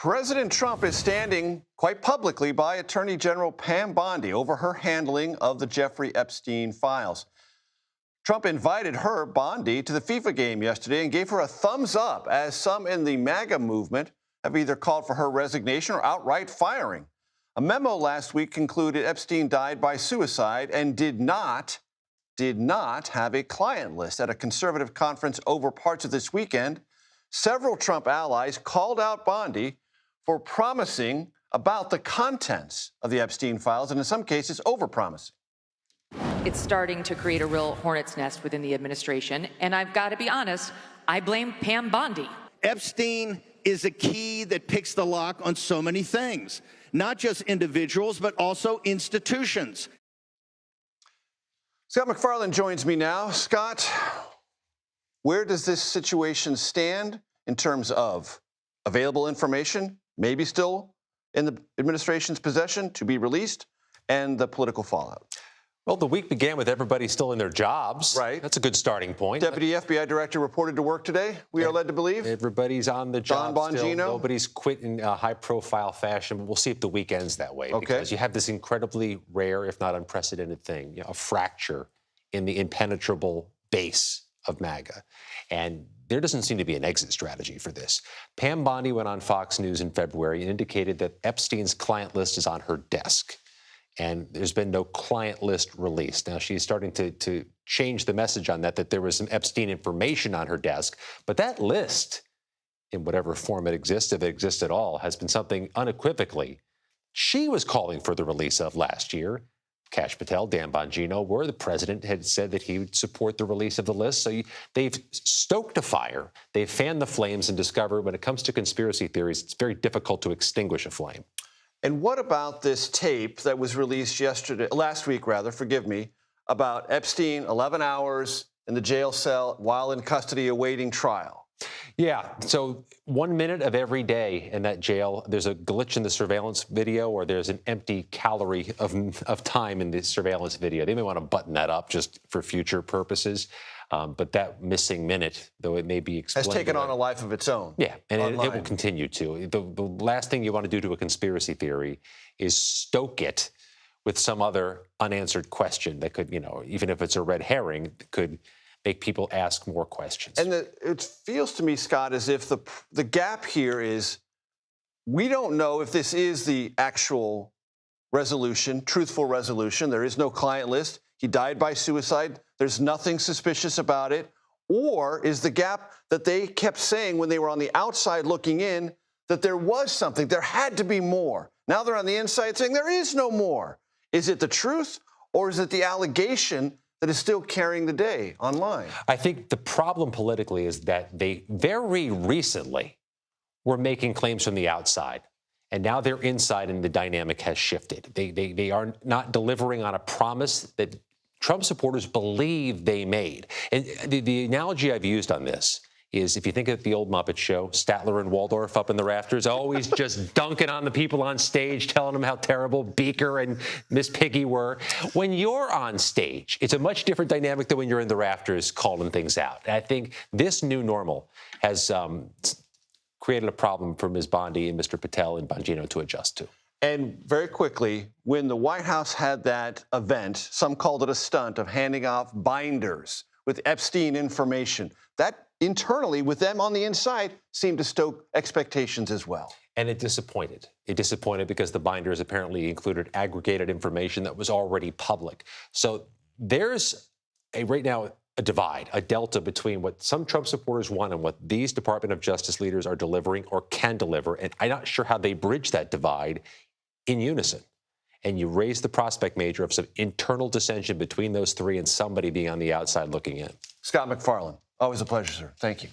President Trump is standing quite publicly by Attorney General Pam Bondi over her handling of the Jeffrey Epstein files. Trump invited her, Bondi, to the FIFA game yesterday and gave her a thumbs up, as some in the MAGA movement have either called for her resignation or outright firing. A memo last week concluded Epstein died by suicide and did not have a client list. At a conservative conference over parts of this weekend, several Trump allies called out Bondi for promising about the contents of the Epstein files, and in some cases, overpromising. It's starting to create a real hornet's nest within the administration, and I've got to be honest, I blame Pam Bondi. Epstein is a key that picks the lock on so many things, not just individuals, but also institutions. Scott MacFarlane joins me now. Scott, where does this situation stand in terms of available information, maybe still in the administration's possession to be released, and the political fallout? Well, the week began with everybody still in their jobs. Right. That's a good starting point. Deputy FBI Director reported to work today, we are led to believe. Everybody's on the job Don still. Bongino. Nobody's quit in a high-profile fashion, but we'll see if the week ends that way. Okay. Because you have this incredibly rare, if not unprecedented thing, a fracture in the impenetrable base of MAGA. And there doesn't seem to be an exit strategy for this. Pam Bondi went on Fox News in February and indicated that Epstein's client list is on her desk. And there's been no client list released. Now, she's starting to change the message on that there was some Epstein information on her desk. But that list, in whatever form it exists, if it exists at all, has been something unequivocally she was calling for the release of last year. Kash Patel, Dan Bongino were. The president had said that he would support the release of the list. So they've stoked a fire. They've fanned the flames and discovered when it comes to conspiracy theories, it's very difficult to extinguish a flame. And what about this tape that was released last week, about Epstein 11 hours in the jail cell while in custody awaiting trial? Yeah, so 1 minute of every day in that jail, there's a glitch in the surveillance video, or there's an empty calorie of time in the surveillance video. They may want to button that up just for future purposes. But that missing minute, though it may be explained, has taken on a life of its own. Yeah, and it will continue to. The last thing you want to do to a conspiracy theory is stoke it with some other unanswered question that could, even if it's a red herring, could make people ask more questions. And it feels to me, Scott, as if the gap here is we don't know if this is the actual resolution, truthful resolution. There is no client list. He died by suicide. There's nothing suspicious about it. Or is the gap that they kept saying when they were on the outside looking in that there was something, there had to be more. Now they're on the inside saying there is no more. Is it the truth, or is it the allegation that is still carrying the day online? I think the problem politically is that they very recently were making claims from the outside. And now they're inside and the dynamic has shifted. They are not delivering on a promise that Trump supporters believe they made. And the analogy I've used on this is, if you think of the old Muppet Show, Statler and Waldorf up in the rafters, always just dunking on the people on stage, telling them how terrible Beaker and Miss Piggy were. When you're on stage, it's a much different dynamic than when you're in the rafters calling things out. And I think this new normal has created a problem for Ms. Bondi and Mr. Patel and Bongino to adjust to. And very quickly, when the White House had that event, some called it a stunt of handing off binders with Epstein information, that internally, with them on the inside, seemed to stoke expectations as well. And it disappointed. It disappointed because the binders apparently included aggregated information that was already public. So there's right now a divide, a delta between what some Trump supporters want and what these Department of Justice leaders are delivering or can deliver. And I'm not sure how they bridge that divide in unison. And you raise the prospect major of some internal dissension between those three and somebody being on the outside looking in. Scott MacFarlane, always a pleasure, sir. Thank you.